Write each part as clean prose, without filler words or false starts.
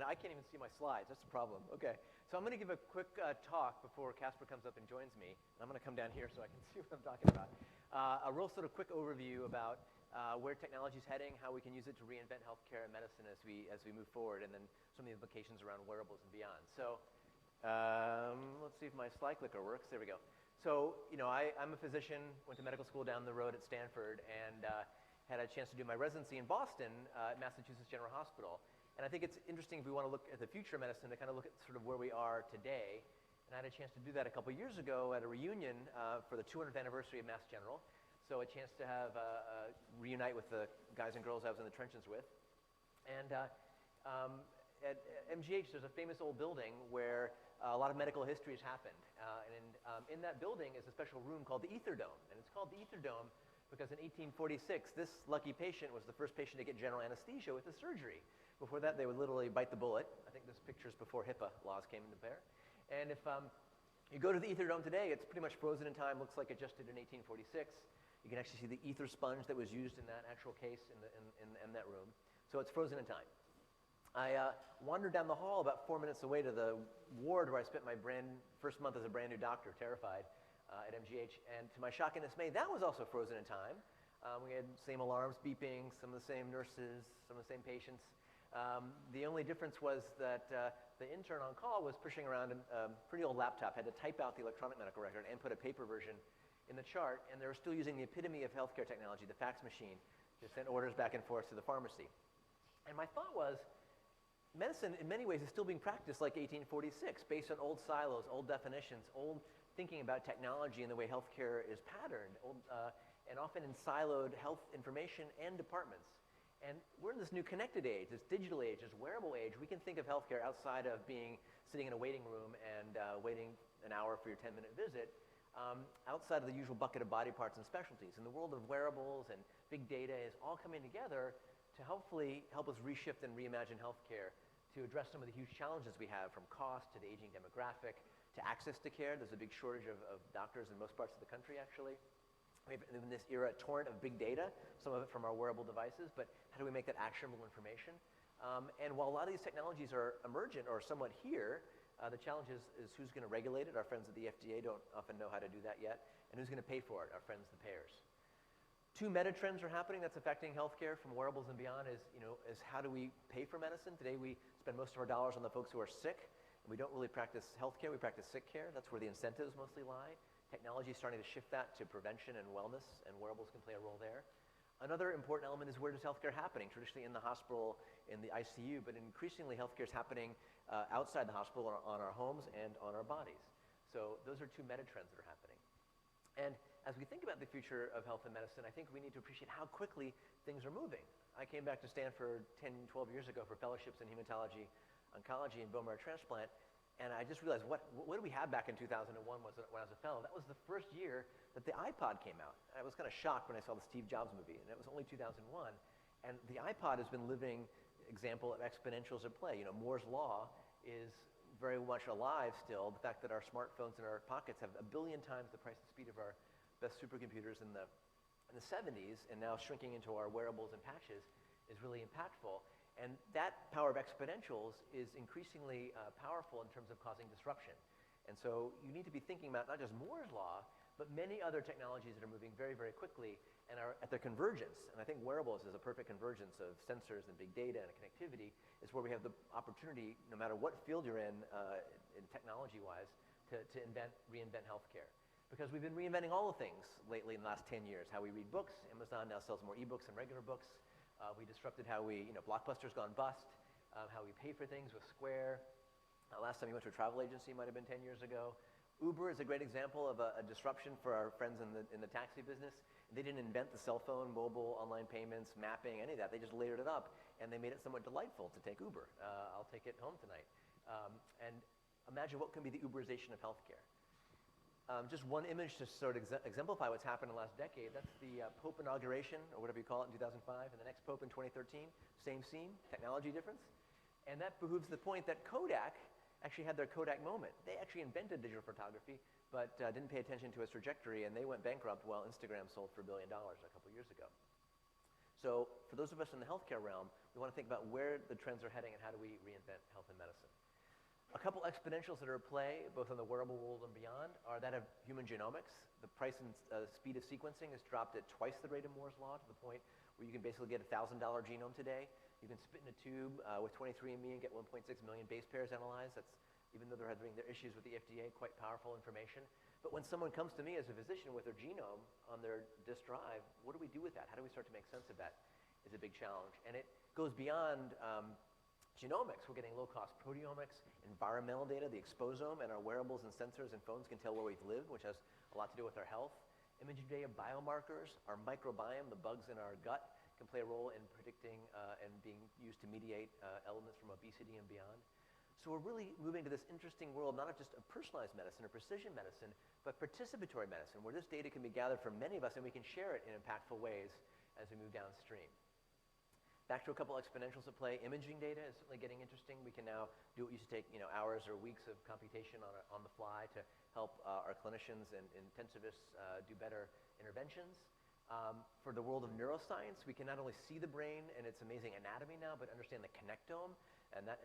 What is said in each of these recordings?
I can't even see my slides. That's the problem. Okay. So I'm going to give a quick talk before Casper comes up and joins me. I'm going to come down here so I can see what I'm talking about. A real sort of quick overview about where technology is heading, how we can use it to reinvent healthcare and medicine as we move forward, and then some of the implications around wearables and beyond. So let's see if my slide clicker works. There we go. So, I'm a physician, went to medical school down the road at Stanford, and had a chance to do my residency in Boston at Massachusetts General Hospital. And I think it's interesting if we want to look at the future of medicine to kind of look at sort of where we are today. And I had a chance to do that a couple years ago at a reunion for the 200th anniversary of Mass General. So a chance to have reunite with the guys and girls I was in the trenches with. And at MGH, there's a famous old building where a lot of medical history has happened. And in that building is a special room called the Ether Dome. And it's called the Ether Dome because in 1846, this lucky patient was the first patient to get general anesthesia with a surgery. Before that, they would literally bite the bullet. I think this picture is before HIPAA laws came into bear. And if you go to the Ether Dome today, it's pretty much frozen in time. Looks like it just did in 1846. You can actually see the ether sponge that was used in that actual case in that room. So it's frozen in time. I wandered down the hall about 4 minutes away to the ward where I spent my first month as a brand new doctor, terrified, at MGH. And to my shock and dismay, that was also frozen in time. We had the same alarms beeping, some of the same nurses, some of the same patients. The only difference was that the intern on call was pushing around a pretty old laptop, had to type out the electronic medical record and put a paper version in the chart, and they were still using the epitome of healthcare technology, the fax machine, to send orders back and forth to the pharmacy. And my thought was, medicine in many ways is still being practiced like 1846, based on old silos, old definitions, old thinking about technology and the way healthcare is patterned, and often in siloed health information and departments. And we're in this new connected age, this digital age, this wearable age. We can think of healthcare outside of sitting in a waiting room and waiting an hour for your 10-minute visit, outside of the usual bucket of body parts and specialties. And the world of wearables and big data is all coming together to hopefully help us reshift and reimagine healthcare to address some of the huge challenges we have, from cost to the aging demographic to access to care. There's a big shortage of doctors in most parts of the country, actually. We have in this era a torrent of big data, some of it from our wearable devices, but how do we make that actionable information? And while a lot of these technologies are emergent or somewhat here, the challenge is who's going to regulate it. Our friends at the FDA don't often know how to do that yet. And who's going to pay for it? Our friends, the payers. Two meta trends are happening that's affecting healthcare from wearables and beyond is how do we pay for medicine? Today we spend most of our dollars on the folks who are sick, and we don't really practice healthcare, we practice sick care. That's where the incentives mostly lie. Technology is starting to shift that to prevention and wellness, and wearables can play a role there. Another important element is where does healthcare happening? Traditionally in the hospital, in the ICU, but increasingly healthcare is happening outside the hospital, on our homes and on our bodies. So those are two meta trends that are happening. And as we think about the future of health and medicine, I think we need to appreciate how quickly things are moving. I came back to Stanford 10, 12 years ago for fellowships in hematology, oncology, and bone marrow transplant. And I just realized, what did we have back in 2001 when I was a fellow? That was the first year that the iPod came out. I was kind of shocked when I saw the Steve Jobs movie, and it was only 2001. And the iPod has been living example of exponentials at play. Moore's Law is very much alive still. The fact that our smartphones in our pockets have 1 billion times the price and speed of our best supercomputers in the 70s, and now shrinking into our wearables and patches, is really impactful. And that power of exponentials is increasingly powerful in terms of causing disruption. And so you need to be thinking about not just Moore's Law, but many other technologies that are moving very, very quickly and are at their convergence. And I think wearables is a perfect convergence of sensors and big data and connectivity, is where we have the opportunity, no matter what field you're in technology-wise, to reinvent healthcare. Because we've been reinventing all the things lately in the last 10 years. How we read books. Amazon now sells more ebooks than regular books. We disrupted how Blockbuster's gone bust, how we pay for things with Square. Last time you went to a travel agency might have been 10 years ago. Uber is a great example of a disruption for our friends in the taxi business. They didn't invent the cell phone, mobile, online payments, mapping, any of that. They just layered it up, and they made it somewhat delightful to take Uber. I'll take it home tonight. And imagine what can be the Uberization of healthcare. Just one image to sort of exemplify what's happened in the last decade. That's the Pope inauguration, or whatever you call it, in 2005, and the next Pope in 2013. Same scene, technology difference. And that behooves the point that Kodak actually had their Kodak moment. They actually invented digital photography, but didn't pay attention to its trajectory, and they went bankrupt while Instagram sold for $1 billion a couple years ago. So for those of us in the healthcare realm, we want to think about where the trends are heading and how do we reinvent health and medicine. A couple exponentials that are at play, both in the wearable world and beyond, are that of human genomics. The price and speed of sequencing has dropped at twice the rate of Moore's law, to the point where you can basically get a $1,000 genome today. You can spit in a tube with 23andMe and get 1.6 million base pairs analyzed. That's, even though they're having their issues with the FDA, quite powerful information. But when someone comes to me as a physician with their genome on their disk drive, what do we do with that? How do we start to make sense of that is a big challenge. And it goes beyond genomics. We're getting low-cost proteomics, environmental data, the exposome, and our wearables and sensors and phones can tell where we've lived, which has a lot to do with our health. Imaging data, biomarkers, our microbiome, the bugs in our gut, can play a role in predicting and being used to mediate elements from obesity and beyond. So we're really moving to this interesting world, not just of personalized medicine or precision medicine, but participatory medicine, where this data can be gathered from many of us and we can share it in impactful ways as we move downstream. Back to a couple exponentials at play. Imaging data is certainly getting interesting. We can now do what used to take hours or weeks of computation on the fly to help our clinicians and intensivists do better interventions. For the world of neuroscience, we can not only see the brain and its amazing anatomy now, but understand the connectome, and that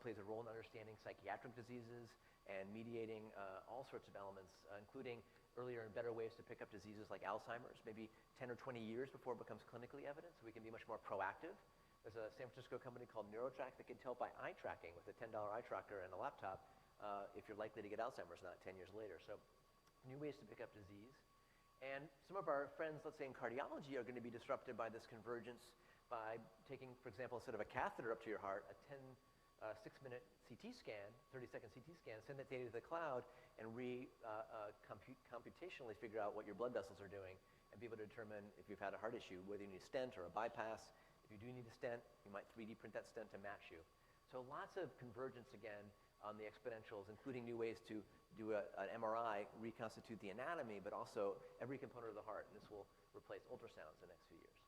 plays a role in understanding psychiatric diseases and mediating all sorts of elements, including earlier and better ways to pick up diseases like Alzheimer's, maybe 10 or 20 years before it becomes clinically evident, so we can be much more proactive. There's a San Francisco company called NeuroTrack that can tell by eye tracking with a $10 eye tracker and a laptop if you're likely to get Alzheimer's not 10 years later. So new ways to pick up disease. And some of our friends, let's say in cardiology, are going to be disrupted by this convergence by taking, for example, instead of a catheter up to your heart, a 6-minute CT scan, 30-second CT scan, send that data to the cloud and computationally figure out what your blood vessels are doing and be able to determine if you've had a heart issue, whether you need a stent or a bypass. If you do need a stent, you might 3D print that stent to match you. So lots of convergence again on the exponentials, including new ways to do an MRI, reconstitute the anatomy, but also every component of the heart, and this will replace ultrasounds in the next few years.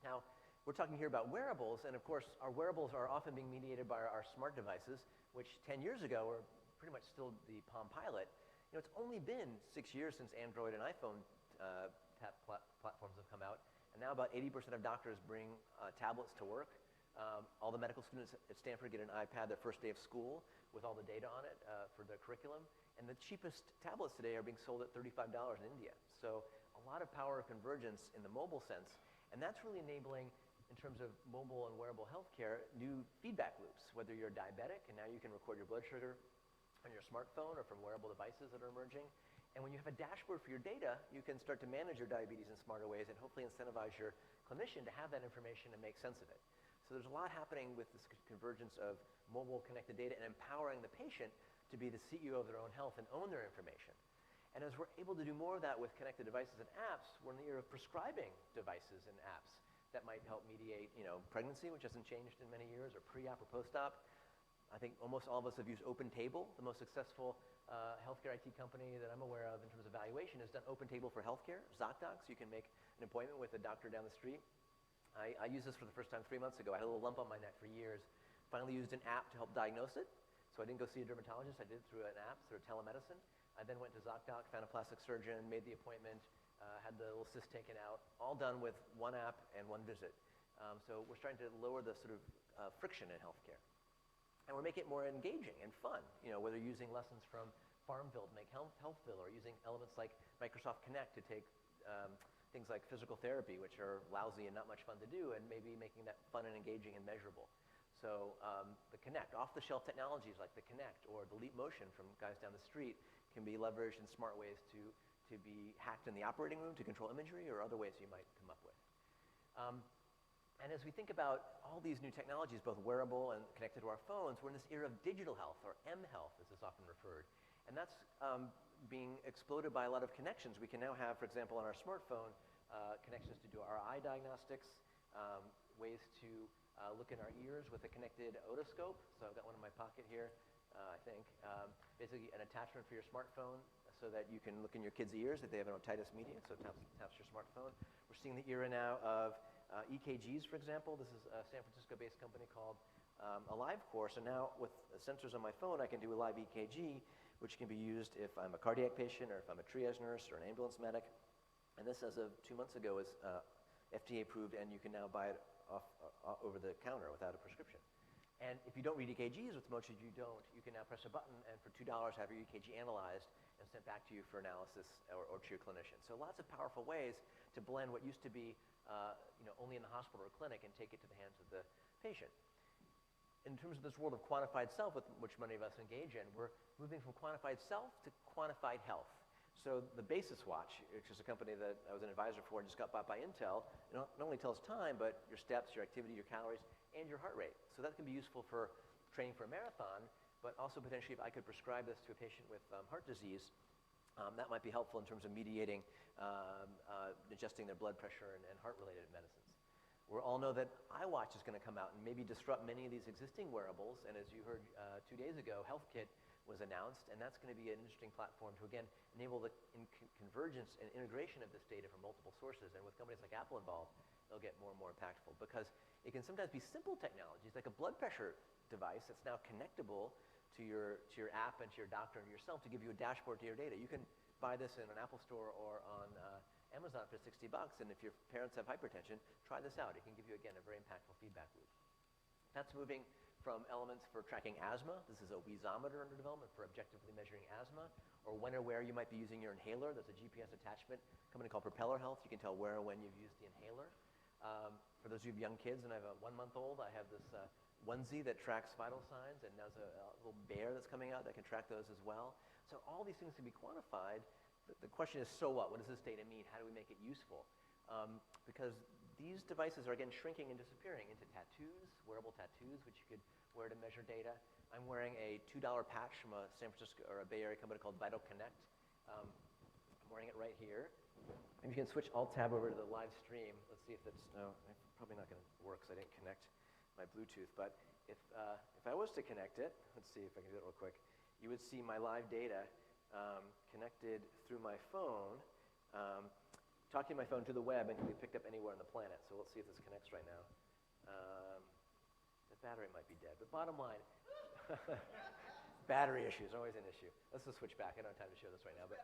Now, we're talking here about wearables, and of course, our wearables are often being mediated by our smart devices, which 10 years ago were pretty much still the Palm Pilot. It's only been 6 years since Android and iPhone platforms have come out, and now about 80% of doctors bring tablets to work. All the medical students at Stanford get an iPad their first day of school with all the data on it for their curriculum, and the cheapest tablets today are being sold at $35 in India. So a lot of power of convergence in the mobile sense, and that's really enabling, in terms of mobile and wearable healthcare, new feedback loops, whether you're diabetic and now you can record your blood sugar on your smartphone or from wearable devices that are emerging. And when you have a dashboard for your data, you can start to manage your diabetes in smarter ways and hopefully incentivize your clinician to have that information and make sense of it. So there's a lot happening with this convergence of mobile connected data and empowering the patient to be the CEO of their own health and own their information. And as we're able to do more of that with connected devices and apps, we're in the era of prescribing devices and apps that might help mediate, pregnancy, which hasn't changed in many years, or pre-op or post-op. I think almost all of us have used OpenTable. The most successful healthcare IT company that I'm aware of in terms of valuation has done OpenTable for healthcare, ZocDoc, so you can make an appointment with a doctor down the street. I used this for the first time 3 months ago. I had a little lump on my neck for years. Finally used an app to help diagnose it. So I didn't go see a dermatologist. I did it through an app, through telemedicine. I then went to ZocDoc, found a plastic surgeon, made the appointment, had the little cyst taken out, all done with one app and one visit. So we're starting to lower the sort of friction in healthcare. And we're making it more engaging and fun, whether using lessons from Farmville to make Healthville, or using elements like Microsoft Connect to take things like physical therapy, which are lousy and not much fun to do, and maybe making that fun and engaging and measurable. So the Connect, off-the-shelf technologies like the Connect or the Leap Motion from guys down the street can be leveraged in smart ways to be hacked in the operating room to control imagery, or other ways you might come up with. And as we think about all these new technologies, both wearable and connected to our phones, we're in this era of digital health, or mHealth as it's often referred. And that's being exploded by a lot of connections. We can now have, for example, on our smartphone, connections to do our eye diagnostics, ways to look in our ears with a connected otoscope. So I've got one in my pocket here, I think. Basically an attachment for your smartphone so that you can look in your kids' ears if they have an otitis media, so it taps your smartphone. We're seeing the era now of EKGs, for example. This is a San Francisco-based company called AliveCore. So now with sensors on my phone, I can do a live EKG, which can be used if I'm a cardiac patient or if I'm a triage nurse or an ambulance medic. And this, as of 2 months ago, is FDA approved, and you can now buy it over the counter without a prescription. And if you don't read EKGs, which most of you don't, you can now press a button and for $2 have your EKG analyzed and sent back to you for analysis or to your clinician. So lots of powerful ways to blend what used to be only in the hospital or clinic and take it to the hands of the patient. In terms of this world of quantified self, with which many of us engage in, we're moving from quantified self to quantified health. So the Basis Watch, which is a company that I was an advisor for and just got bought by Intel, not only tells time, but your steps, your activity, your calories, and your heart rate. So that can be useful for training for a marathon, but also potentially if I could prescribe this to a patient with heart disease, that might be helpful in terms of mediating, adjusting their blood pressure and heart-related medicines. We all know that iWatch is going to come out and maybe disrupt many of these existing wearables, and as you heard 2 days ago, HealthKit was announced, and that's going to be an interesting platform to, again, enable the convergence and integration of this data from multiple sources. And with companies like Apple involved, they'll get more and more impactful because it can sometimes be simple technologies, like a blood pressure device that's now connectable to your app and to your doctor and yourself to give you a dashboard to your data. You can buy this in an Apple store or on Amazon for $60, and if your parents have hypertension, try this out. It can give you, again, a very impactful feedback loop. That's moving from elements for tracking asthma. This is a wheezometer under development for objectively measuring asthma, or when or where you might be using your inhaler. There's a GPS attachment, a company called Propeller Health. You can tell where or when you've used the inhaler. For those of you who have young kids, and I have a 1-month-old, I have this onesie that tracks vital signs, and there's a little bear that's coming out that can track those as well. So all these things can be quantified. The question is, so what? What does this data mean? How do we make it useful? Because these devices are, again, shrinking and disappearing into tattoos, wearable tattoos, which you could wear to measure data. I'm wearing a $2 patch from a San Francisco or a Bay Area company called Vital Connect. I'm wearing it right here. And you can switch Alt-Tab over to the live stream. Let's see if it's, no, I'm probably not going to work because I didn't connect my Bluetooth. But if I was to connect it, let's see if I can do it real quick, you would see my live data connected through my phone, talking my phone to the web, and can be picked up anywhere on the planet. So let's see if this connects right now. The battery might be dead, but bottom line, battery issues are always an issue. Let's just switch back. I don't have time to show this right now, but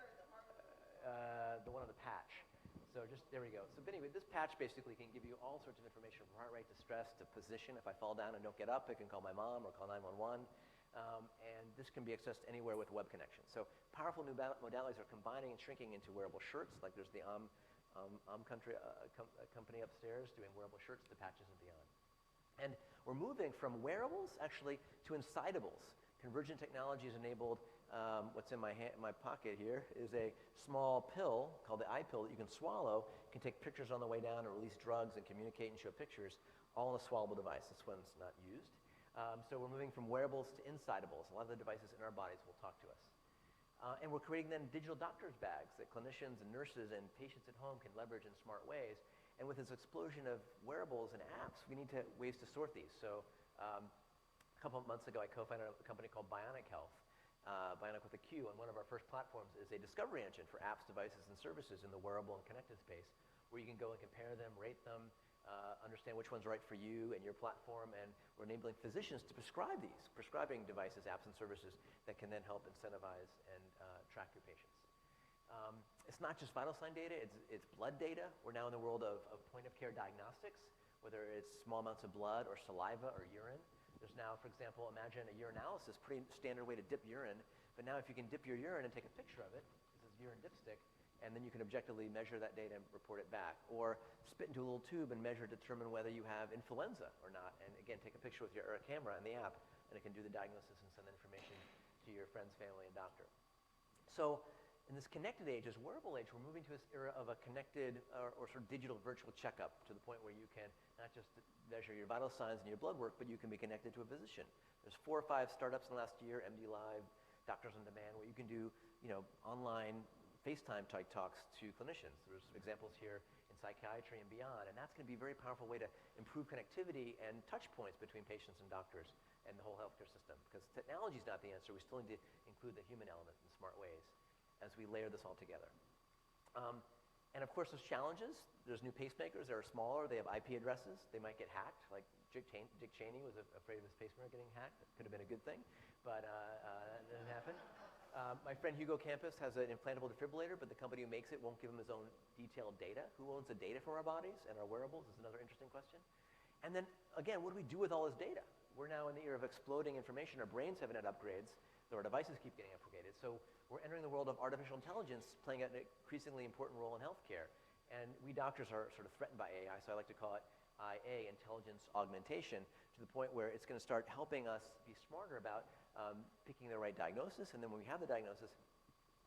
the one on the patch. So just, there we go. So anyway, this patch basically can give you all sorts of information from heart rate to stress to position. If I fall down and don't get up, I can call my mom or call 911. And this can be accessed anywhere with web connection. So powerful new modalities are combining and shrinking into wearable shirts, like there's the company upstairs doing wearable shirts, the patches and beyond. And we're moving from wearables, actually, to insidables. Convergent technology has enabled what's in my pocket here is a small pill called the iPill that you can swallow. You can take pictures on the way down and release drugs and communicate and show pictures, all in a swallowable device. This one's not used. So we're moving from wearables to insidables. A lot of the devices in our bodies will talk to us. And we're creating then digital doctor's bags that clinicians and nurses and patients at home can leverage in smart ways. And with this explosion of wearables and apps, we need ways to sort these. So a couple of months ago, I co-founded a company called Bionic Health, Bionic with a Q, and one of our first platforms is a discovery engine for apps, devices, and services in the wearable and connected space, where you can go and compare them, rate them, understand which one's right for you and your platform, and we're enabling physicians to prescribing devices, apps, and services that can then help incentivize and track your patients. It's not just vital sign data, it's blood data. We're now in the world of point-of-care diagnostics, whether it's small amounts of blood or saliva or urine. There's now, for example, imagine a urinalysis, pretty standard way to dip urine, but now if you can dip your urine and take a picture of it, this is urine dipstick, and then you can objectively measure that data and report it back. Or spit into a little tube and determine whether you have influenza or not, and again, take a picture with your camera and the app, and it can do the diagnosis and send information to your friends, family, and doctor. So in this connected age, this wearable age, we're moving to this era of a connected or sort of digital virtual checkup to the point where you can not just measure your vital signs and your blood work, but you can be connected to a physician. There's 4 or 5 startups in the last year, MD Live, Doctors on Demand, where you can do online FaceTime type talks to clinicians. There's examples here in psychiatry and beyond, and that's going to be a very powerful way to improve connectivity and touch points between patients and doctors and the whole healthcare system. Because technology is not the answer. We still need to include the human element in smart ways as we layer this all together. And of course, there's challenges. There's new pacemakers that are smaller. They have IP addresses. They might get hacked. Like Dick Cheney was afraid of his pacemaker getting hacked. That could have been a good thing, but that didn't happen. My friend Hugo Campus has an implantable defibrillator, but the company who makes it won't give him his own detailed data. Who owns the data from our bodies and our wearables is another interesting question. And then, again, what do we do with all this data? We're now in the era of exploding information. Our brains haven't had upgrades, though our devices keep getting upgraded. So we're entering the world of artificial intelligence playing an increasingly important role in healthcare. And we doctors are sort of threatened by AI, so I like to call it IA, intelligence augmentation, to the point where it's going to start helping us be smarter about picking the right diagnosis, and then when we have the diagnosis,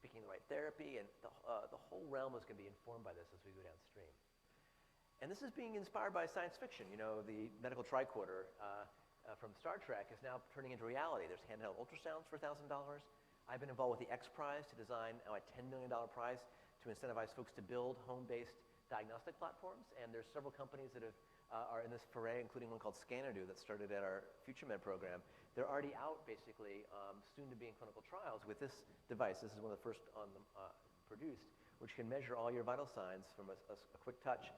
picking the right therapy, and the whole realm is going to be informed by this as we go downstream. And this is being inspired by science fiction. You know, the medical tricorder from Star Trek is now turning into reality. There's handheld ultrasounds for $1,000. I've been involved with the X Prize to design a $10 million prize to incentivize folks to build home-based diagnostic platforms, and there's several companies that are in this foray, including one called Scanadu that started at our FutureMed program. They're already out, basically, soon to be in clinical trials with this device. This is one of the first on them produced, which can measure all your vital signs from a quick touch,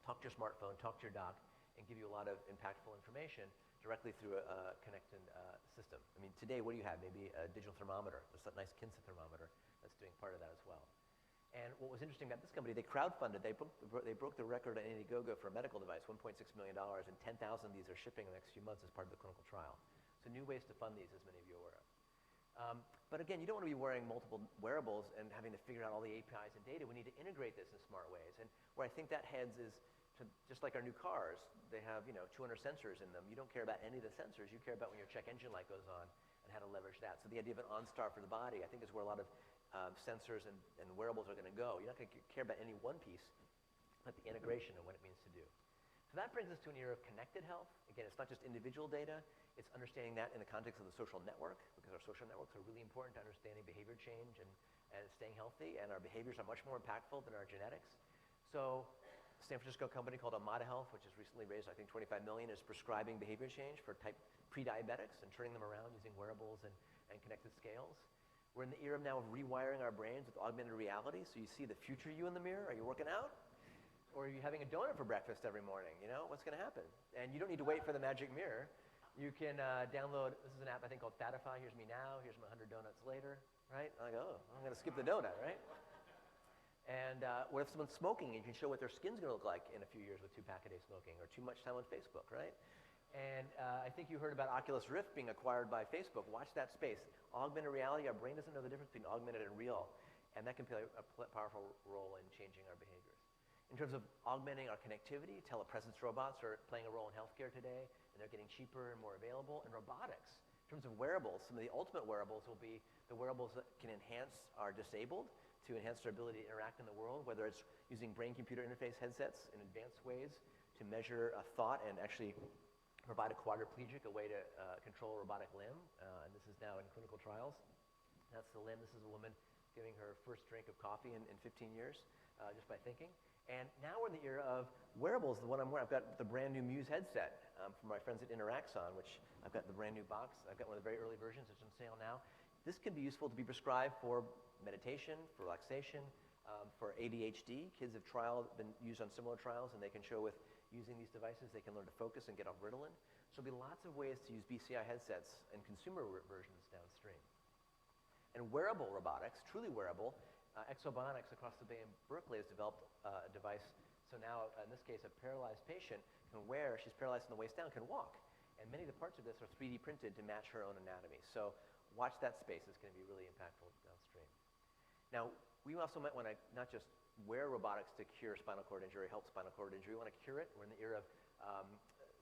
talk to your smartphone, talk to your doc, and give you a lot of impactful information directly through a connected system. I mean, today, what do you have? Maybe a digital thermometer. There's a nice Kinsa thermometer that's doing part of that as well. And what was interesting about this company, they crowdfunded. They broke the record on Indiegogo for a medical device, $1.6 million, and 10,000 of these are shipping in the next few months as part of the clinical trial. So new ways to fund these, as many of you are aware of. But again, you don't want to be wearing multiple wearables and having to figure out all the APIs and data. We need to integrate this in smart ways. And where I think that heads is to just like our new cars. They have 200 sensors in them. You don't care about any of the sensors. You care about when your check engine light goes on and how to leverage that. So the idea of an OnStar for the body, I think, is where a lot of sensors and wearables are going to go. You're not going to care about any one piece, but the integration and what it means to do. So that brings us to an era of connected health. Again, it's not just individual data. It's understanding that in the context of the social network, because our social networks are really important to understanding behavior change and staying healthy, and our behaviors are much more impactful than our genetics. So a San Francisco company called Amada Health, which has recently raised, I think, $25 million, is prescribing behavior change for pre-diabetics and turning them around using wearables and connected scales. We're in the era now of rewiring our brains with augmented reality, so you see the future you in the mirror. Are you working out? Or are you having a donut for breakfast every morning? You know, what's going to happen? And you don't need to wait for the magic mirror. You can download, this is an app I think called Fatify. Here's me now, here's my 100 donuts later, right? I go, oh, I'm going to skip the donut, right? And what if someone's smoking and you can show what their skin's going to look like in a few years with 2-pack-a-day smoking or too much time on Facebook, right? And I think you heard about Oculus Rift being acquired by Facebook. Watch that space. Augmented reality, our brain doesn't know the difference between augmented and real. And that can play a powerful role in changing our behaviors. In terms of augmenting our connectivity, telepresence robots are playing a role in healthcare today, and they're getting cheaper and more available. And robotics, in terms of wearables, some of the ultimate wearables will be the wearables that can enhance our disabled to enhance their ability to interact in the world, whether it's using brain-computer interface headsets in advanced ways to measure a thought and actually provide a quadriplegic a way to control a robotic limb, and this is now in clinical trials. That's the limb. This is a woman giving her first drink of coffee in 15 years just by thinking. And now we're in the era of wearables. The one I'm wearing, I've got the brand new Muse headset from my friends at Interaxon, which I've got the brand new box. I've got one of the very early versions that's on sale now. This can be useful to be prescribed for meditation, for relaxation, for ADHD. Kids have been used on similar trials, and they can show with using these devices, they can learn to focus and get off Ritalin. So there'll be lots of ways to use BCI headsets and consumer versions downstream. And wearable robotics, truly wearable, Exobionics across the bay in Berkeley has developed a device. So now, in this case, a paralyzed patient can wear, she's paralyzed from the waist down, can walk. And many of the parts of this are 3D printed to match her own anatomy. So watch that space. It's going to be really impactful downstream. Now, we also might want to not just wear robotics to cure spinal cord injury, help spinal cord injury. We want to cure it. We're in the era of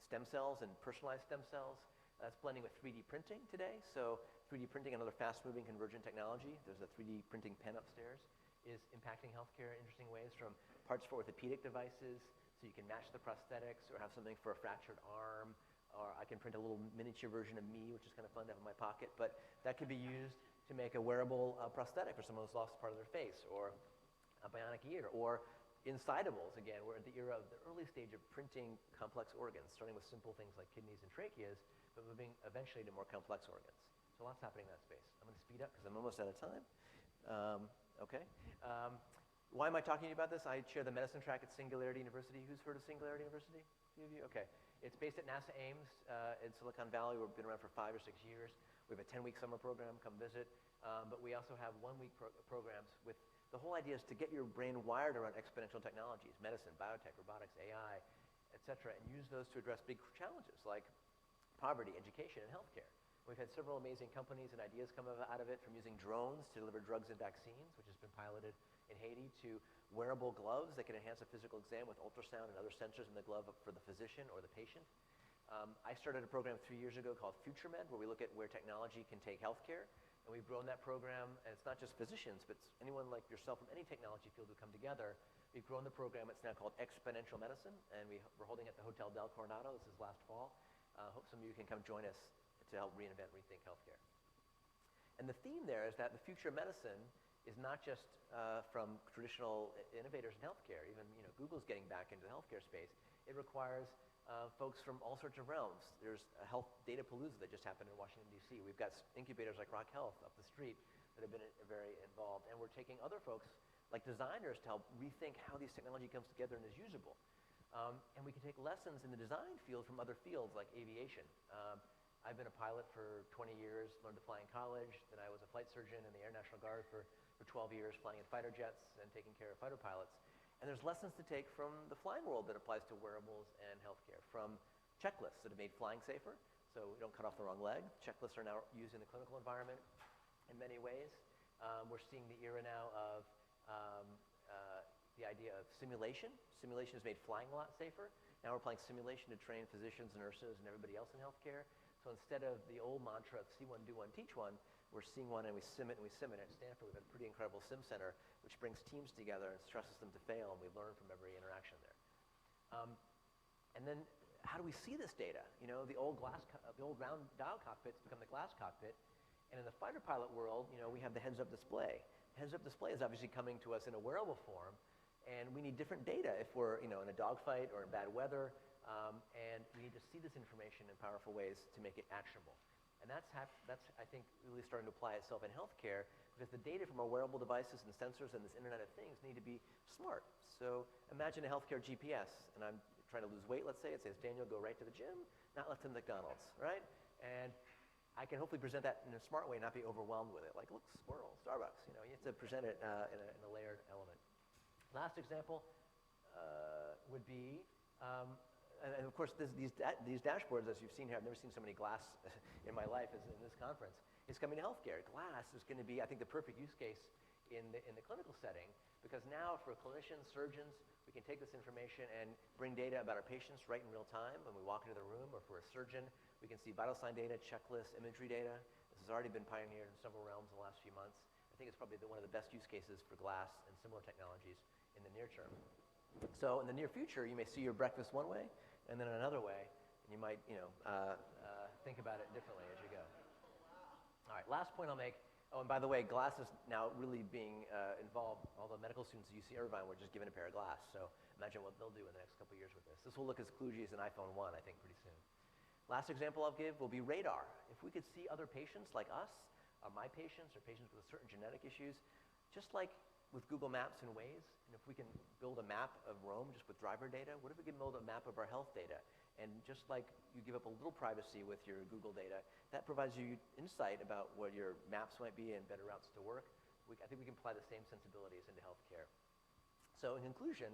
stem cells and personalized stem cells. That's blending with 3D printing today. So 3D printing, another fast-moving convergent technology. There's a 3D printing pen upstairs, is impacting healthcare in interesting ways, from parts for orthopedic devices, so you can match the prosthetics or have something for a fractured arm, or I can print a little miniature version of me, which is kind of fun to have in my pocket. But that could be used to make a wearable prosthetic for someone who's lost part of their face, or a bionic ear, or insidables. Again, we're at the era of the early stage of printing complex organs, starting with simple things like kidneys and tracheas, but moving eventually to more complex organs. So lots happening in that space. I'm going to speed up because I'm almost out of time. Okay. Why am I talking to you about this? I chair the medicine track at Singularity University. Who's heard of Singularity University? A few of you? Okay. It's based at NASA Ames in Silicon Valley. We've been around for 5 or 6 years. We have a 10-week summer program, come visit. But we also have 1-week programs with the whole idea is to get your brain wired around exponential technologies, medicine, biotech, robotics, AI, et cetera, and use those to address big challenges like poverty, education, and healthcare. We've had several amazing companies and ideas come out of it, from using drones to deliver drugs and vaccines, which has been piloted in Haiti, to wearable gloves that can enhance a physical exam with ultrasound and other sensors in the glove for the physician or the patient. I started a program 3 years ago called FutureMed, where we look at where technology can take healthcare. And we've grown that program, and it's not just physicians, but anyone like yourself from any technology field who come together. We've grown the program. It's now called Exponential Medicine, and we're holding it at the Hotel Del Coronado. This is last fall. Hope some of you can come join us to help reinvent, rethink healthcare. And the theme there is that the future of medicine is not just from traditional innovators in healthcare. Even Google's getting back into the healthcare space. It requires folks from all sorts of realms. There's a health data palooza that just happened in Washington, D.C. We've got incubators like Rock Health up the street that have been very involved. And we're taking other folks, like designers, to help rethink how these technology comes together and is usable. And we can take lessons in the design field from other fields like aviation. I've been a pilot for 20 years, learned to fly in college. Then I was a flight surgeon in the Air National Guard for 12 years, flying in fighter jets and taking care of fighter pilots. And there's lessons to take from the flying world that applies to wearables and healthcare, from checklists that have made flying safer, so we don't cut off the wrong leg. Checklists are now used in the clinical environment in many ways. We're seeing the era now of the idea of simulation. Simulation has made flying a lot safer. Now we're applying simulation to train physicians, nurses, and everybody else in healthcare. So instead of the old mantra of see one, do one, teach one, we're seeing one and we sim it and we sim it. At Stanford, we have a pretty incredible sim center which brings teams together and stresses them to fail, and we learn from every interaction there. And then how do we see this data? The old round dial cockpits become the glass cockpit. And in the fighter pilot world, we have the heads-up display. Heads-up display is obviously coming to us in a wearable form, and we need different data if we're in a dogfight or in bad weather, and we need to see this information in powerful ways to make it actionable. And that's I think, really starting to apply itself in healthcare, because the data from our wearable devices and sensors and this Internet of Things need to be smart. So imagine a healthcare GPS, and I'm trying to lose weight, let's say. It says, Daniel, go right to the gym, not left to McDonald's, right? And I can hopefully present that in a smart way and not be overwhelmed with it. Like, look, squirrel, Starbucks. You have to present it in a layered element. Last example would be, and of course, these dashboards, as you've seen here, I've never seen so many glass in my life as in this conference. It's coming to healthcare. Glass is going to be, I think, the perfect use case in the clinical setting, because now for clinicians, surgeons, we can take this information and bring data about our patients right in real time when we walk into the room, or for a surgeon, we can see vital sign data, checklists, imagery data. This has already been pioneered in several realms in the last few months. I think it's probably one of the best use cases for glass and similar technologies in the near term. So in the near future, you may see your breakfast one way, and then another way, and you might, think about it differently as you go. All right, last point I'll make. Oh, and by the way, glass is now really being involved. All the medical students at UC Irvine were just given a pair of glass, so imagine what they'll do in the next couple of years with this. This will look as kludgy as an iPhone 1, I think, pretty soon. Last example I'll give will be radar. If we could see other patients like us, or my patients, or patients with certain genetic issues, just like with Google Maps and Waze, and if we can build a map of Rome just with driver data, what if we can build a map of our health data? And just like you give up a little privacy with your Google data, that provides you insight about what your maps might be and better routes to work. I think we can apply the same sensibilities into healthcare. So in conclusion,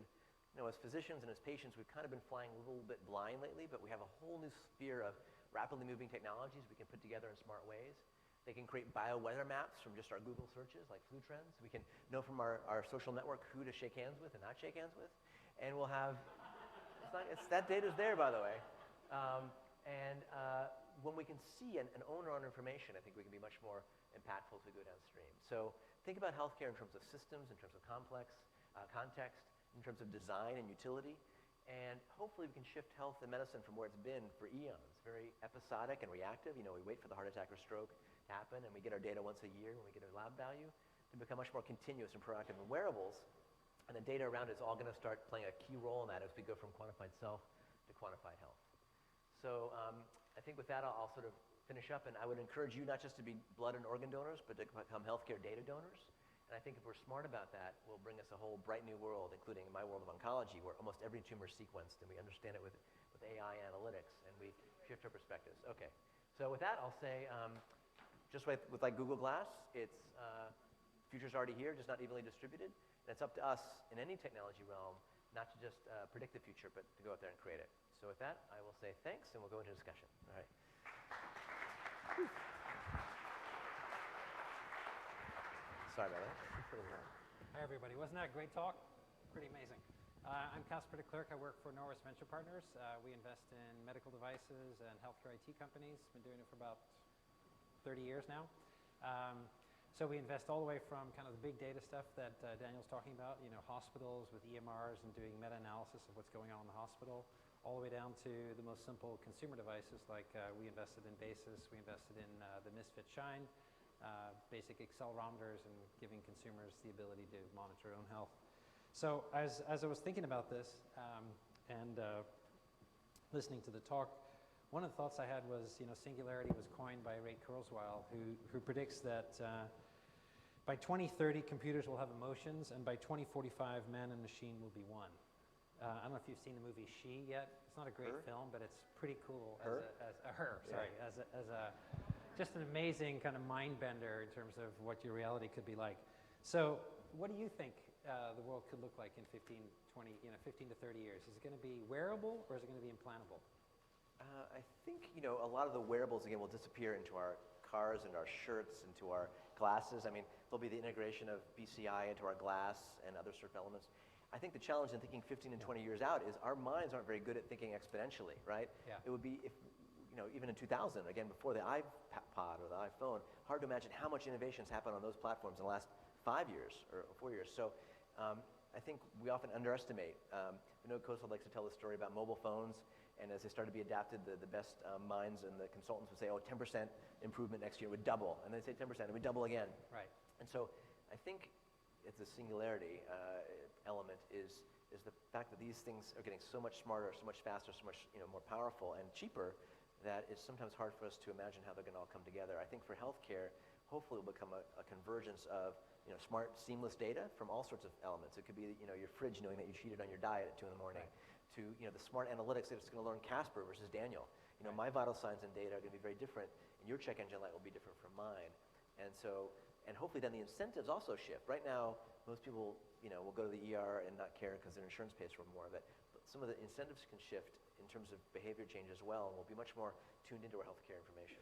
as physicians and as patients, we've kind of been flying a little bit blind lately, but we have a whole new sphere of rapidly moving technologies we can put together in smart ways. They can create bio-weather maps from just our Google searches, like flu trends. We can know from our social network who to shake hands with and not shake hands with. And we'll have, that data's there, by the way. When we can see and own our own information, I think we can be much more impactful as we go downstream. So think about healthcare in terms of systems, in terms of complex context, in terms of design and utility. And hopefully we can shift health and medicine from where it's been for eons, very episodic and reactive. We wait for the heart attack or stroke to happen, and we get our data once a year when we get our lab value, to become much more continuous and proactive in wearables. And the data around it is all going to start playing a key role in that as we go from quantified self to quantified health. So I think with that, I'll sort of finish up, and I would encourage you not just to be blood and organ donors, but to become healthcare data donors. And I think if we're smart about that, we'll bring us a whole bright new world, including my world of oncology, where almost every tumor is sequenced, and we understand it with AI analytics, and we shift our perspectives. Okay, so with that, I'll say just with like Google Glass, it's future's already here, just not evenly distributed. And it's up to us in any technology realm not to just predict the future, but to go out there and create it. So with that, I will say thanks, and we'll go into discussion. All right. Sorry about that. Hi, everybody. Wasn't that a great talk? Pretty amazing. I'm Casper de Klerk. I work for Norris Venture Partners. We invest in medical devices and healthcare IT companies. Been doing it for about 30 years now. So we invest all the way from kind of the big data stuff that Daniel's talking about, hospitals with EMRs and doing meta-analysis of what's going on in the hospital, all the way down to the most simple consumer devices like we invested in Basis, we invested in the Misfit Shine, basic accelerometers and giving consumers the ability to monitor their own health. So as I was thinking about this and listening to the talk, one of the thoughts I had was, singularity was coined by Ray Kurzweil, who predicts that by 2030, computers will have emotions, and by 2045, man and machine will be one. I don't know if you've seen the movie She yet. It's not a great film, but it's pretty cool. Just an amazing kind of mind bender in terms of what your reality could be like. So what do you think the world could look like in 15 to 30 years? Is it going to be wearable, or is it going to be implantable? I think, a lot of the wearables, again, will disappear into our cars and our shirts, into our glasses. I mean, there'll be the integration of BCI into our glass and other sort of elements. I think the challenge in thinking 15 and 20 years out is our minds aren't very good at thinking exponentially, right? Yeah. It would be, if, even in 2000, again, before the iPod or the iPhone, hard to imagine how much innovation's happened on those platforms in the last 5 years or 4 years. So I think we often underestimate. Vinod Khosla likes to tell the story about mobile phones, and as they started to be adapted, the best minds and the consultants would say, 10% improvement next year would double. And they'd say 10%, it would double again. Right. And so I think it's the singularity element is the fact that these things are getting so much smarter, so much faster, so much more powerful and cheaper that it's sometimes hard for us to imagine how they're going to all come together. I think for healthcare, hopefully it will become a convergence of smart, seamless data from all sorts of elements. It could be your fridge knowing that you cheated on your diet at 2 in the morning, right, to the smart analytics that it's going to learn Casper versus Daniel. Right. My vital signs and data are going to be very different, and your check engine light will be different from mine. And so, and hopefully then the incentives also shift. Right now, most people will go to the ER and not care because their insurance pays for more of it. But some of the incentives can shift in terms of behavior change as well, and we'll be much more tuned into our healthcare information.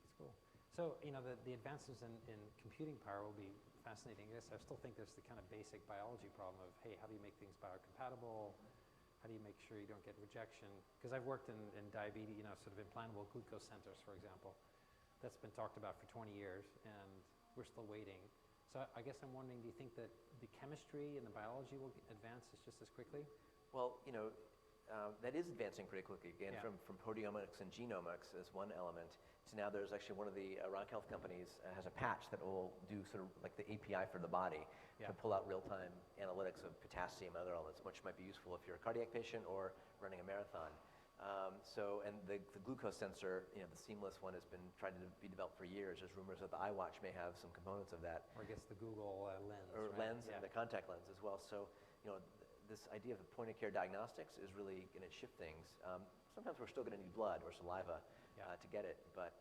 That's cool. So, the advances in computing power will be fascinating. I still think there's the kind of basic biology problem of, hey, how do you make things biocompatible? How do you make sure you don't get rejection? Because I've worked in diabetes, sort of implantable glucose sensors, for example. That's been talked about for 20 years, and we're still waiting. So I guess I'm wondering, do you think that the chemistry and the biology will advance just as quickly? Well, that is advancing pretty quickly. Again, Yeah. from proteomics and genomics as one element to now there's actually one of the Rock Health companies has a patch that will do sort of like the API for the body, Yeah. to pull out real-time analytics of potassium and other elements, which might be useful if you're a cardiac patient or running a marathon. And the glucose sensor, the seamless one has been trying to be developed for years. There's rumors that the iWatch may have some components of that. Or I guess the Google lens, Or right? lens, and the contact lens as well. So, this idea of the point-of-care diagnostics is really going to shift things. Sometimes we're still going to need blood or saliva to get it, but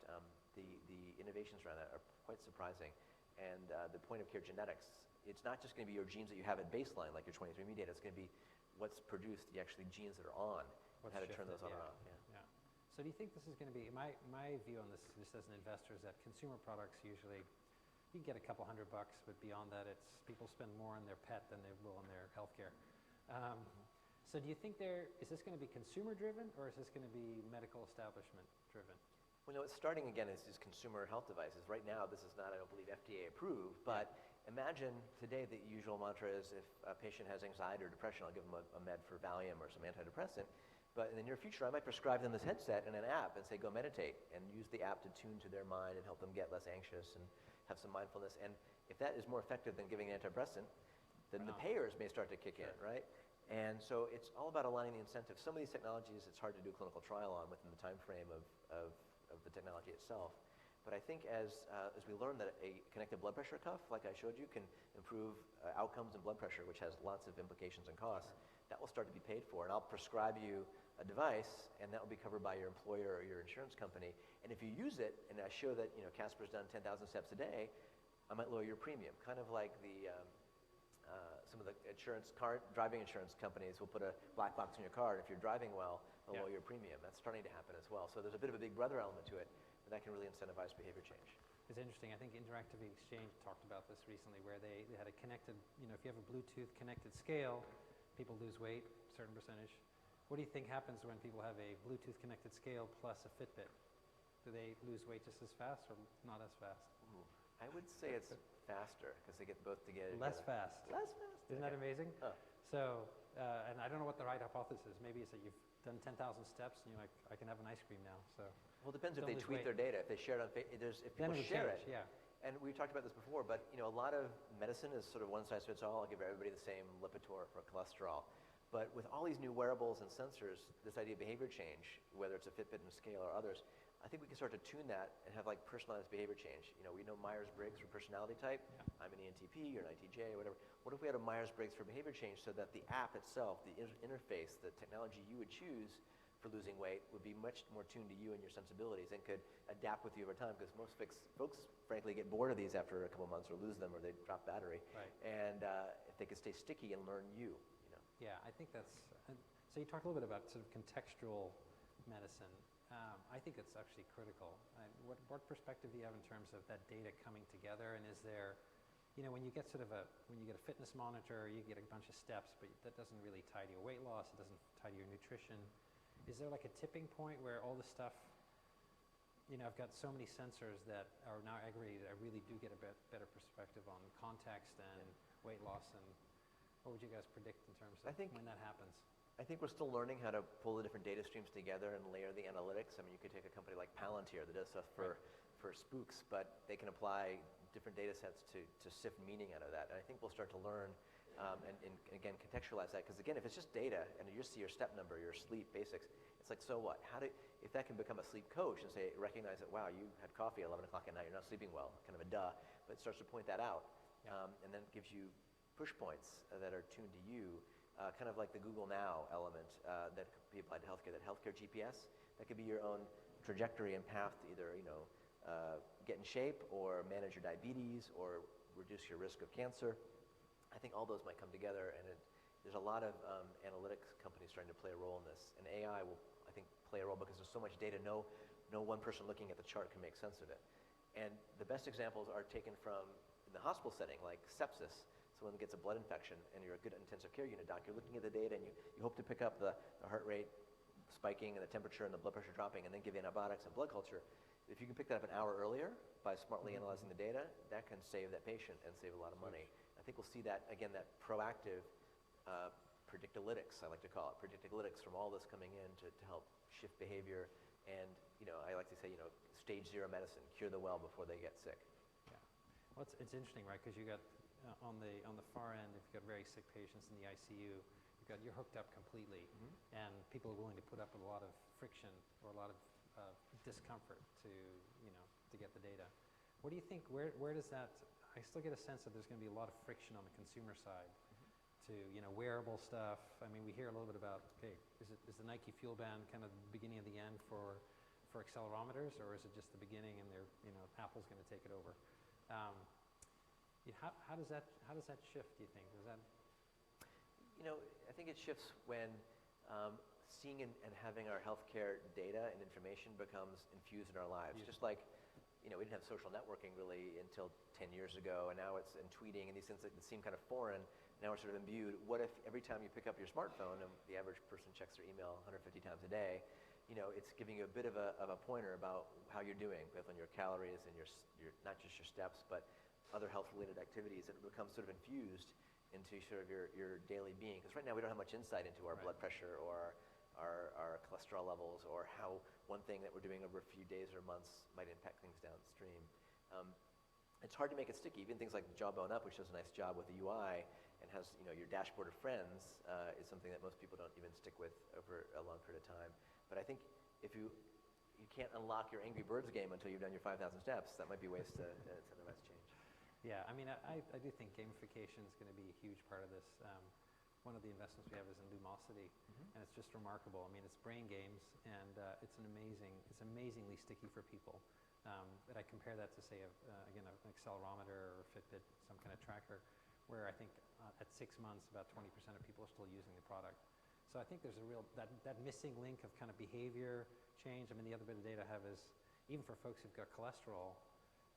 the innovations around that are quite surprising. And the point-of-care genetics, it's not just going to be your genes that you have at baseline, like your 23andMe data. It's going to be what's produced, the actually genes that are on, and how to turn those on and off. Yeah. So do you think this is going to be, my view on this, just as an investor, is that consumer products usually, you can get a couple $100, but beyond that, it's people spend more on their pet than they will on their healthcare. So do you think is this going to be consumer-driven, or is this going to be medical establishment-driven? Well, it's starting again as consumer health devices. Right now, this is not, I don't believe, FDA approved, but imagine today the usual mantra is if a patient has anxiety or depression, I'll give them a med for Valium or some antidepressant. But in the near future, I might prescribe them this headset and an app and say, go meditate, and use the app to tune to their mind and help them get less anxious and have some mindfulness. And if that is more effective than giving an antidepressant, then the payers may start to kick in, right? And so it's all about aligning the incentives. Some of these technologies, it's hard to do a clinical trial on within the time frame of the technology itself. But I think as we learn that a connected blood pressure cuff, like I showed you, can improve outcomes and blood pressure, which has lots of implications and costs, that will start to be paid for. And I'll prescribe you a device, and that will be covered by your employer or your insurance company. And if you use it, and I show that Casper's done 10,000 steps a day, I might lower your premium. Kind of like some of the driving insurance companies will put a black box in your car, and if you're driving well, they'll lower your premium. That's starting to happen as well. So there's a bit of a big brother element to it, and that can really incentivize behavior change. It's interesting. I think Interactive Exchange talked about this recently, where they had a connected, if you have a Bluetooth connected scale, people lose weight, a certain percentage. What do you think happens when people have a Bluetooth connected scale plus a Fitbit? Do they lose weight just as fast or not as fast? Ooh, I would say it's faster because they get both together. Less fast. Less fast. Isn't that amazing? Huh. So, and I don't know what the right hypothesis is. Maybe it's that you've done 10,000 steps and you're like, I can have an ice cream now. So. Well, it depends if don't they lose tweet weight. their data. If they share it on if people share it. Yeah. And we talked about this before, but a lot of medicine is sort of one size fits all. I'll give everybody the same Lipitor for cholesterol. But with all these new wearables and sensors, this idea of behavior change, whether it's a Fitbit and Scale or others, I think we can start to tune that and have like personalized behavior change. We know Myers-Briggs for personality type. Yeah. I'm an ENTP, you're an ITJ, or whatever. What if we had a Myers-Briggs for behavior change so that the app itself, the interface, the technology you would choose for losing weight would be much more tuned to you and your sensibilities and could adapt with you over time, because most folks frankly get bored of these after a couple months or lose them or they drop battery. Right. And if they could stay sticky and learn you. Yeah, I think that's, so you talked a little bit about sort of contextual medicine. I think it's actually critical. What perspective do you have in terms of that data coming together? And is there, when you get when you get a fitness monitor, you get a bunch of steps, but that doesn't really tie to your weight loss, it doesn't tie to your nutrition. Is there like a tipping point where all this stuff, I've got so many sensors that are now aggregated, I really do get a better perspective on context and weight loss, and what would you guys predict in terms of when that happens? I think we're still learning how to pull the different data streams together and layer the analytics. I mean, you could take a company like Palantir that does stuff for spooks, but they can apply different data sets to sift meaning out of that. And I think we'll start to learn and again, contextualize that. Because again, if it's just data and you just see your step number, your sleep basics, it's like, so what? If that can become a sleep coach and say, recognize that, wow, you had coffee at 11 o'clock at night, you're not sleeping well, kind of a duh, but it starts to point that out. And then it gives you push points that are tuned to you, kind of like the Google Now element that could be applied to healthcare, that healthcare GPS, that could be your own trajectory and path to either, get in shape or manage your diabetes or reduce your risk of cancer. I think all those might come together, and there's a lot of analytics companies starting to play a role in this. And AI will, I think, play a role because there's so much data, no one person looking at the chart can make sense of it. And the best examples are taken from in the hospital setting, like sepsis. Someone gets a blood infection and you're a good intensive care unit doc, you're looking at the data and you hope to pick up the heart rate spiking and the temperature and the blood pressure dropping and then give you antibiotics and blood culture. If you can pick that up an hour earlier by smartly analyzing the data, that can save that patient and save a lot of money. I think we'll see that, again, that proactive predictalytics, I like to call it, predictalytics from all this coming in to help shift behavior and, I like to say, stage 0 medicine, cure the well before they get sick. Yeah. Well, it's interesting, right, because you got on the far end, if you've got very sick patients in the ICU, you're hooked up completely, and people are willing to put up with a lot of friction or a lot of discomfort to get the data. What do you think? Where does that? I still get a sense that there's going to be a lot of friction on the consumer side to wearable stuff. I mean, we hear a little bit about, okay, is the Nike Fuel Band kind of the beginning of the end for accelerometers, or is it just the beginning and Apple's going to take it over? How does that shift, do you think? Does that? I think it shifts when seeing and having our healthcare data and information becomes infused in our lives. Just like, we didn't have social networking really until 10 years ago, and now it's in tweeting and these things that seem kind of foreign. Now we're sort of imbued. What if every time you pick up your smartphone, and the average person checks their email 150 times a day, it's giving you a bit of a pointer about how you're doing, both on your calories and your not just your steps, but other health-related activities that become sort of infused into sort of your daily being. Because right now we don't have much insight into our blood pressure or our cholesterol levels or how one thing that we're doing over a few days or months might impact things downstream. It's hard to make it sticky. Even things like Jawbone Up, which does a nice job with the UI and has your dashboard of friends, is something that most people don't even stick with over a long period of time. But I think if you can't unlock your Angry Birds game until you've done your 5,000 steps, that might be ways to incentivize change. Yeah, I mean, I do think gamification is going to be a huge part of this. one of the investments we have is in Lumosity, and it's just remarkable. I mean, it's brain games, and it's amazingly sticky for people. That I compare that to, say, again, an accelerometer or Fitbit, some kind of tracker, where I think at 6 months, about 20% of people are still using the product. So I think there's a real, that missing link of kind of behavior change. I mean, the other bit of data I have is, even for folks who've got cholesterol,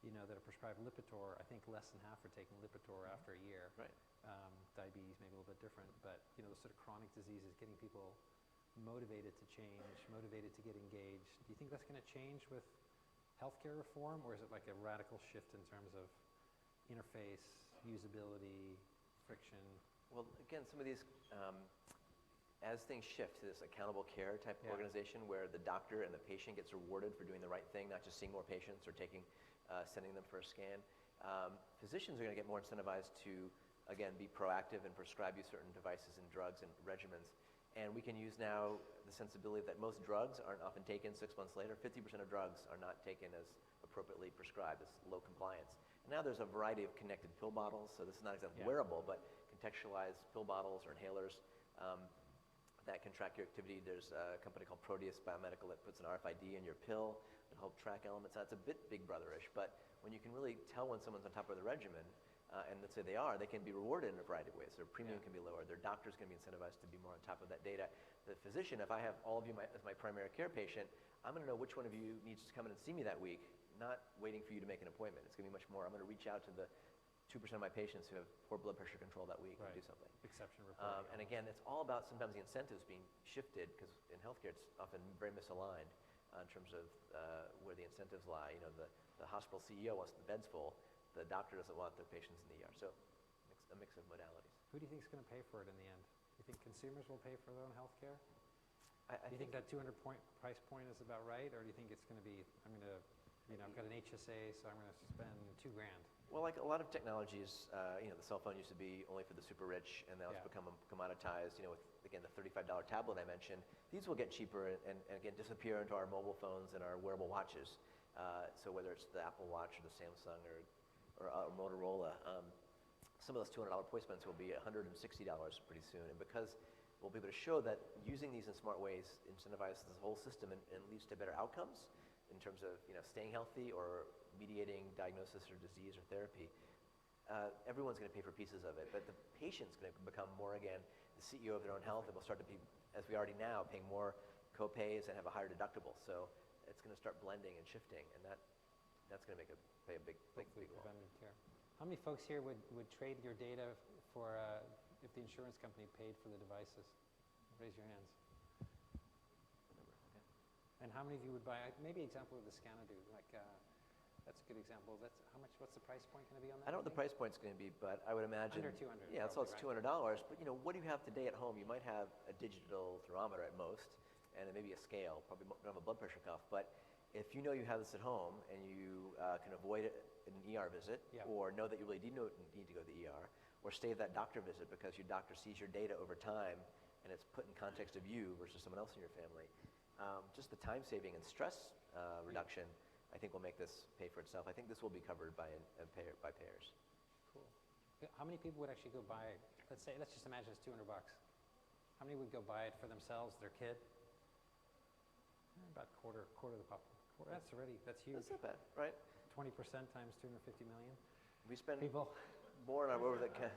that are prescribed Lipitor, I think less than half are taking Lipitor after a year. Right. Diabetes maybe a little bit different, but those sort of chronic diseases, getting people motivated to change, motivated to get engaged. Do you think that's going to change with healthcare reform, or is it like a radical shift in terms of interface, usability, friction? Well, again, some of these, as things shift to this accountable care type of organization where the doctor and the patient gets rewarded for doing the right thing, not just seeing more patients or sending them for a scan, physicians are going to get more incentivized to, again, be proactive and prescribe you certain devices and drugs and regimens. And we can use now the sensibility that most drugs aren't often taken 6 months later. 50% of drugs are not taken as appropriately prescribed. It's low compliance. And now there's a variety of connected pill bottles. So this is not exactly wearable, but contextualized pill bottles or inhalers that can track your activity. There's a company called Proteus Biomedical that puts an RFID in your pill to help track elements. That's a bit big brotherish, but when you can really tell when someone's on top of the regimen, and let's say they are, they can be rewarded in a variety of ways. Their premium can be lower. Their doctor's going to be incentivized to be more on top of that data. The physician, if I have all of you as my primary care patient, I'm going to know which one of you needs to come in and see me that week, not waiting for you to make an appointment. It's going to be much more, I'm going to reach out to the 2% of my patients who have poor blood pressure control that week and do something. Exception reporting. And again, it's all about sometimes the incentives being shifted, because in healthcare it's often very misaligned in terms of where the incentives lie. The hospital CEO wants the beds full. The doctor doesn't want their patients in the ER. So a mix of modalities. Who do you think is going to pay for it in the end? Do you think consumers will pay for their own health care? I do you think that 200 price point is about right, or do you think it's going to be, I've got an HSA, so I'm going to spend $2,000? Well, like a lot of technologies, the cell phone used to be only for the super rich, and now it's become commoditized. With, again, the $35 tablet I mentioned, these will get cheaper and again, disappear into our mobile phones and our wearable watches. So whether it's the Apple Watch or the Samsung or Motorola, some of those $200 placements will be $160 pretty soon. And because we'll be able to show that using these in smart ways incentivizes the whole system and leads to better outcomes in terms of staying healthy or mediating diagnosis or disease or therapy, everyone's going to pay for pieces of it. But the patient's going to become more, again, the CEO of their own health, and will start to be, as we already now, paying more co-pays and have a higher deductible. So it's going to start blending and shifting, and that's going to play a big role. Preventative care. How many folks here would trade your data for if the insurance company paid for the devices? Raise your hands. And how many of you would buy? Maybe an example of the Scanadu. That's a good example. What's the price point going to be on that? I don't know what the price point's going to be, but I would imagine under 200. Yeah, so it's $200. But what do you have today at home? You might have a digital thermometer at most, and maybe a scale. Probably don't have a blood pressure cuff, but if you know you have this at home and you can avoid an ER visit, or know that you really need to go to the ER, or save that doctor visit because your doctor sees your data over time and it's put in context of you versus someone else in your family, just the time saving and stress reduction, I think, will make this pay for itself. I think this will be covered by payers. Cool. How many people would actually go buy it? Let's just imagine it's $200. How many would go buy it for themselves, their kid? About quarter of the population. That's huge. That's not bad, right? 20% times 250 million. We spend people more on our over-the-counter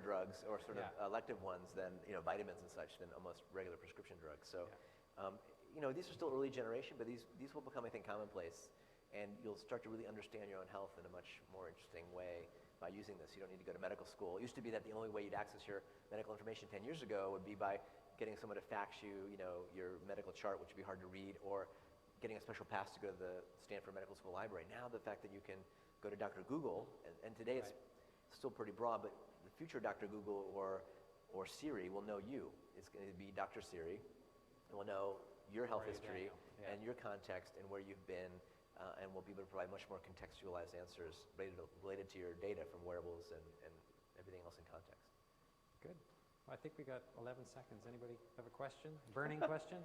drugs, or sort of elective ones, than vitamins and such, than almost regular prescription drugs. So, these are still early generation, but these will become, I think, commonplace, and you'll start to really understand your own health in a much more interesting way by using this. You don't need to go to medical school. It used to be that the only way you'd access your medical information 10 years ago would be by getting someone to fax you, your medical chart, which would be hard to read, or getting a special pass to go to the Stanford Medical School library. Now the fact that you can go to Dr. Google, and today it's still pretty broad, but the future Dr. Google or Siri will know you. It's going to be Dr. Siri. It will know your health history and your context and where you've been, and will be able to provide much more contextualized answers related to your data from wearables and everything else in context. Good. Well, I think we got 11 seconds. Anybody have a question? Burning question?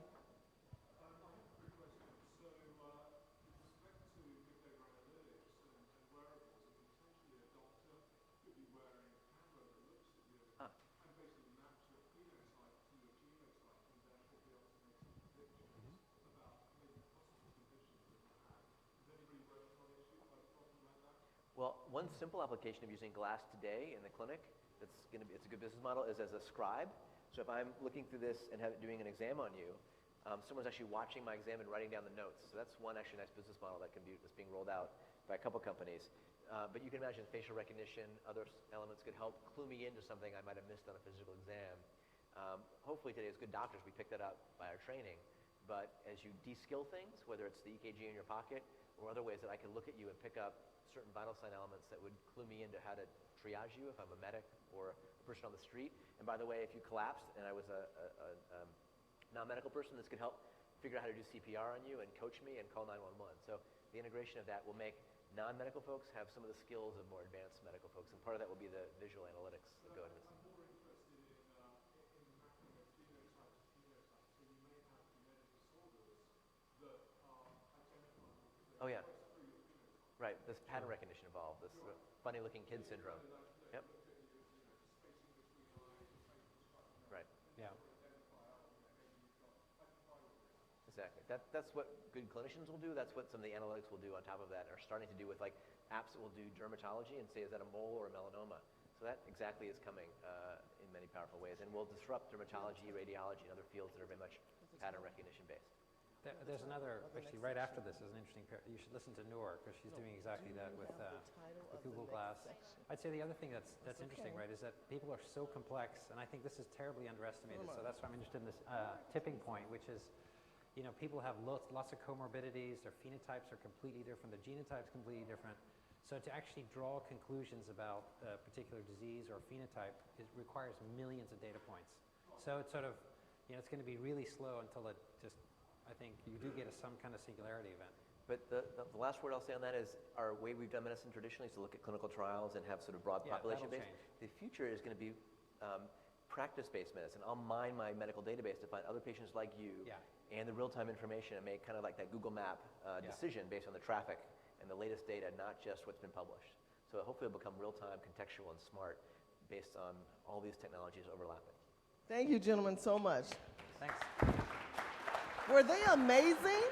Well, one simple application of using Glazed today in the clinic, it's a good business model, is as a scribe. So if I'm looking through this and doing an exam on you, someone's actually watching my exam and writing down the notes. So that's one actually nice business model that's being rolled out by a couple companies. But you can imagine facial recognition, other elements could help clue me into something I might have missed on a physical exam. Hopefully today, as good doctors, we pick that up by our training. But as you de-skill things, whether it's the EKG in your pocket or other ways that I can look at you and pick up certain vital sign elements that would clue me into how to triage you if I'm a medic or a person on the street. And by the way, if you collapsed and I was a non-medical person, this could help figure out how to do CPR on you and coach me and call 911. So the integration of that will make non-medical folks have some of the skills of more advanced medical folks, and part of that will be the visual analytics that go into this. I'm more interested in mapping of phenotype to phenotype. So you may have genetic disorders that are identifiable because Oh yeah, through your phenotype. right. This pattern recognition involved, this funny-looking kid syndrome. Yep. Spacing between eyes, facial structure. Right. Yeah. Exactly. That's what good clinicians will do. That's what some of the analytics will do on top of that, are starting to do with like apps that will do dermatology and say, is that a mole or a melanoma? So that exactly is coming in many powerful ways, and will disrupt dermatology, radiology, and other fields that are very much pattern recognition based. There's another, actually right after this is an interesting pair. You should listen to Noor, because she's doing exactly that with Google Glass. I'd say the other thing that's interesting, right, is that people are so complex, and I think this is terribly underestimated. So that's why I'm interested in this tipping point, which is, you know, people have lots of comorbidities, their phenotypes are completely different, their genotype's completely different. So to actually draw conclusions about a particular disease or phenotype, it requires millions of data points. So it's sort of, you know, it's going to be really slow until it just, I think you do get some kind of singularity event. But the last word I'll say on that is our way we've done medicine traditionally is to look at clinical trials and have sort of broad population base. The future is going to be practice-based medicine. I'll mine my medical database to find other patients like you and the real-time information and make kind of like that Google Map decision based on the traffic and the latest data, not just what's been published. So hopefully it'll become real-time, contextual, and smart based on all these technologies overlapping. Thank you, gentlemen, so much. Thanks. Were they amazing?